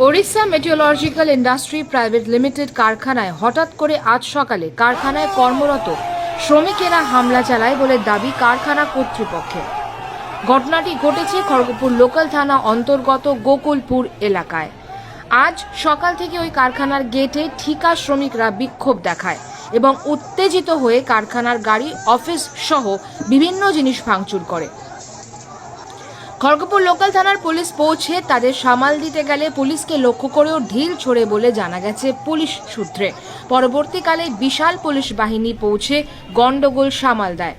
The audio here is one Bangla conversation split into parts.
ওড়িশা মেটিওলজিক্যাল ইন্ডাস্ট্রি প্রাইভেট লিমিটেড কারখানায় হঠাৎ করে আজ সকালে কারখানায় কর্মরত শ্রমিকেরা হামলা চালায় বলে দাবি কারখানা কর্তৃপক্ষের। ঘটনাটি ঘটেছে খড়গপুর লোকাল থানা অন্তর্গত গোকুলপুর এলাকায়। আজ সকাল থেকে ওই কারখানার গেটে ঠিকা শ্রমিকরা বিক্ষোভ দেখায় এবং উত্তেজিত হয়ে কারখানার গাড়ি, অফিস সহ বিভিন্ন জিনিস ভাঙচুর করে। খড়গপুর লোকাল থানার পুলিশ পৌঁছে তাদের সামাল দিতে গেলে পুলিশকে লক্ষ্য করেও ঢিল ছোড়ে বলে জানা গেছে পুলিশ সূত্রে। পরবর্তীকালে বিশাল পুলিশ বাহিনী পৌঁছে গন্ডগোল সামাল দেয়।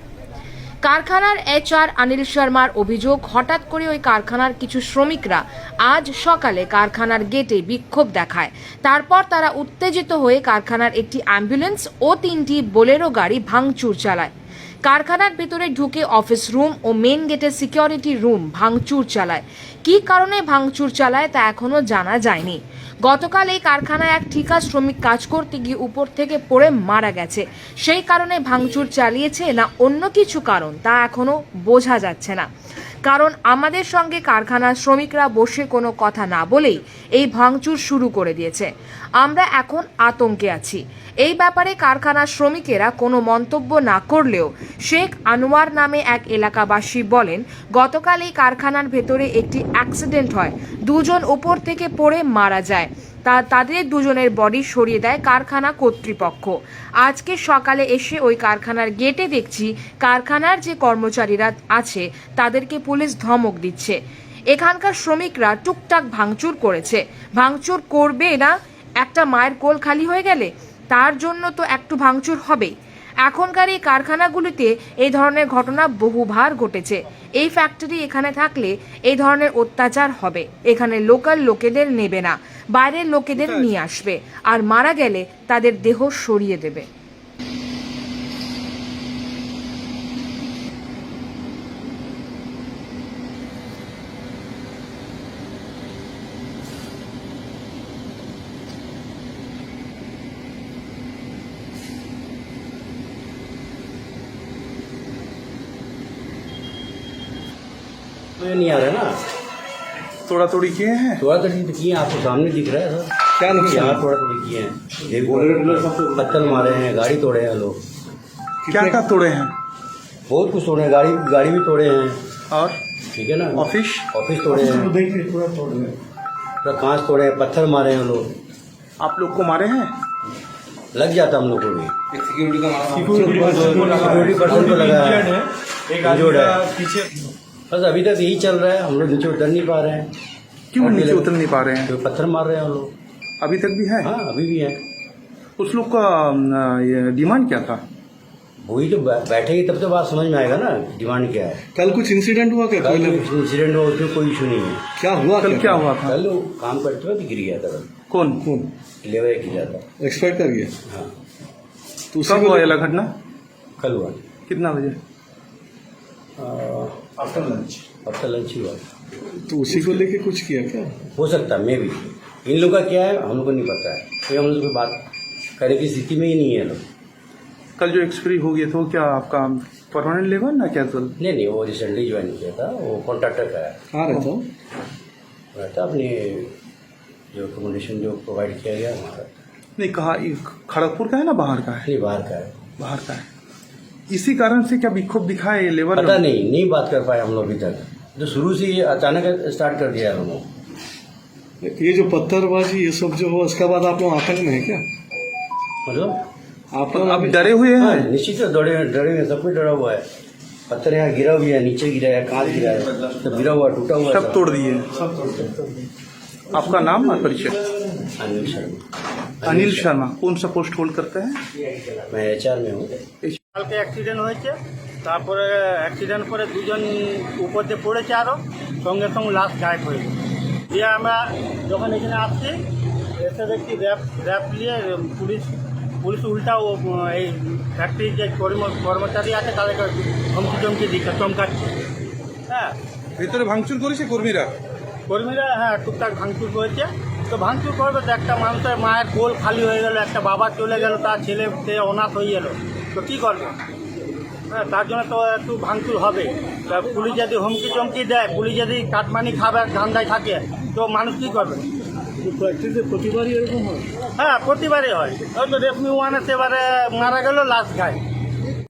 কারখানার HR অনিল শর্মার অভিযোগ, হঠাৎ করে ওই কারখানার কিছু শ্রমিকরা আজ সকালে কারখানার গেটে বিক্ষোভ দেখায়। তারপর তারা উত্তেজিত হয়ে কারখানার একটি অ্যাম্বুলেন্স ও 3টি বোলেরো গাড়ি ভাঙচুর চালায়। কারখানার ভেতরে ঢুকে অফিস রুম ও মেন গেটের সিকিউরিটি রুম ভাঙচুর চালায়। কী কারণে ভাঙচুর চালায় তা এখনও জানা যায়নি। গতকাল এই কারখানায় এক ঠিকা শ্রমিক কাজ করতে গিয়ে উপর থেকে পড়ে মারা গেছে। সেই কারণে ভাঙচুর চালিয়েছে না অন্য কিছু কারণ তা এখনও বোঝা যাচ্ছে না। কারণ আমাদের সঙ্গে কারখানার শ্রমিকরা বসে কোনো কথা না বলেই এই ভাঙচুর শুরু করে দিয়েছে। আমরা এখন আতঙ্কে আছি। এই ব্যাপারে কারখানার শ্রমিকেরা কোনো মন্তব্য না করলেও শেখ আনোয়ার নামে এক এলাকাবাসী বলেন, গতকাল এই কারখানার ভেতরে একটি অ্যাক্সিডেন্ট হয়, দুজন উপর থেকে পড়ে মারা যায়। তাদের দুজনের বডি সরিয়ে দেয় কারখানা কর্তৃপক্ষ। আজকে সকালে এসে ওই কারখানার গেটে দেখছি কারখানার যে কর্মচারীরা আছে তাদেরকে পুলিশ ধমক দিচ্ছে। এখানকার শ্রমিকরা টুকটাক ভাঙচুর করেছে। ভাঙচুর করবে না, একটা মায়ের কোল খালি হয়ে গেলে তার জন্য তো একটু ভাঙচুর হবেই। এখনকার এই কারখানাগুলিতে এই ধরনের ঘটনা বহুবার ঘটেছে। এই ফ্যাক্টরি এখানে থাকলে এই ধরনের অত্যাচার হবে। এখানে লোকাল লোকেদের নেবে না, বাইরের লোকেদের নিয়ে আসবে, আর মারা গেলে তাদের দেহ সরিয়ে দেবে। तो ये नहीं आ रहा है ना, तोड़ा तोड़ी किए हैं। थोड़ा तोड़ी तो किए, आपको सामने दिख रहा है सर। क्या नुकसान? यहाँ थोड़ा तोड़ी किए हैं, एक पत्थर मारे हैं, गाड़ी तोड़े हैं लोग। क्या क्या तोड़े हैं? बहुत कुछ तोड़े हैं, गाड़ी भी तोड़े हैं। और ठीक है ना, ऑफिस तोड़े हैं, पूरा कांच तोड़े हैं, पत्थर मारे हैं लोग। आप लोग को मारे हैं? लग जाता हम लोग को भी, सिक्योरिटी पर्सन को लगा है, इंजर्ड है। बस अभी तक यही चल रहा है, हम लोग नीचे उतर नहीं पा रहे हैं। क्यों नीचे उतर नहीं पा रहे हैं? तो पत्थर मार रहे हैं हम लोग। अभी तक भी है? हाँ अभी भी है। उस लोग का डिमांड क्या था? वही तो बैठेगी तब तो बात समझ में आएगा ना, डिमांड क्या है। कल कुछ इंसिडेंट हुआ क्या? कल कुछ इंसिडेंट हुआ, उसमें कोई इशू नहीं है। क्या हुआ? कल क्या हुआ था? कल वो काम करते वक्त गिर गया था। कौन लेबर गिर गया था। एक्सपायर कर गया? हाँ तो कब हुआ ये घटना? कल हुआ। कितना बजे? आफ्टर लंच ही हुआ। तो उसी को लेके कुछ किया क्या? हो सकता है, मे भी। इन लोग का क्या है हम लोग को नहीं पता है, कोई हम लोग को बात करने की स्थिति में ही नहीं है लोग। कल जो एक्सपायरी हो गया था वो क्या आपका परमानेंट लेबर ना कैजुअल? नहीं वो रिसेंटली ज्वाइन किया था, वो कॉन्ट्रैक्टर का है। कहाँ रहता हूँ? रहता अपने जो अकोमोडेशन जो प्रोवाइड किया गया हमारा। नहीं, कहाँ? खड़गपुर का है ना बाहर का है? नहीं बाहर का है। बाहर का है। इसी कारण से क्या विक्षोभ दिखाए लेबर? पता नहीं बात कर पाए हम लोग अभी तक। जो शुरू से ये अचानक स्टार्ट कर दिया हम लोग। ये जो पत्थरबाजी ये सब जो हुआ उसके बाद आप लोग आतंक में है क्या? मतलब आप लोग अभी डरे हुए हैं? हाँ, निश्चित है, डरे हैं, सब कुछ डरा हुआ है। पत्थर यहाँ गिरा भी है, नीचे गिरा है, कांच गिरा है, सब गिरा हुआ टूटा हुआ है, सब तोड़ दिए। आपका नाम और परिचय? अनिल शर्मा। अनिल शर्मा कौन सा पोस्ट होल्ड करते हैं? मैं HR में हूँ। কালকে অ্যাক্সিডেন্ট হয়েছে, তারপরে অ্যাক্সিডেন্ট করে দুজন উপর দিয়ে পড়েছে, আরও সঙ্গে সঙ্গে লাশ গায়েব হয়ে গেছে। দিয়ে আমরা যখন এখানে আসছি এসে দেখছি র্যাপ নিয়ে পুলিশ উল্টা ও এই ফ্যাক্টরির যে কর্মচারী আছে তাদেরকে ধমকি দিচ্ছে, চমকাচ্ছে। হ্যাঁ ভিতরে ভাঙচুর করেছে কর্মীরা? হ্যাঁ টুকটাক ভাঙচুর করেছে। তো ভাঙচুর করবে তো, একটা মানুষের মায়ের কোল খালি হয়ে গেল, একটা বাবা চলে গেল, তার ছেলে সে অনাথ হয়ে গেল, তো কী করবে? হ্যাঁ তার জন্য তো একটু ভাঙচুর হবে। তা পুলিশ যদি হুমকি চমকি দেয়, পুলিশ যদি কাটমানি খাবার ধান্দায় থাকে, তো মানুষ কী করবে? প্র্যাকটিসে প্রতিবারই এরকম হয়? হ্যাঁ প্রতিবারই হয়। হয়তো রেফমি ওয়ানে সেবারে মারা গেল লাস্ট গায়ে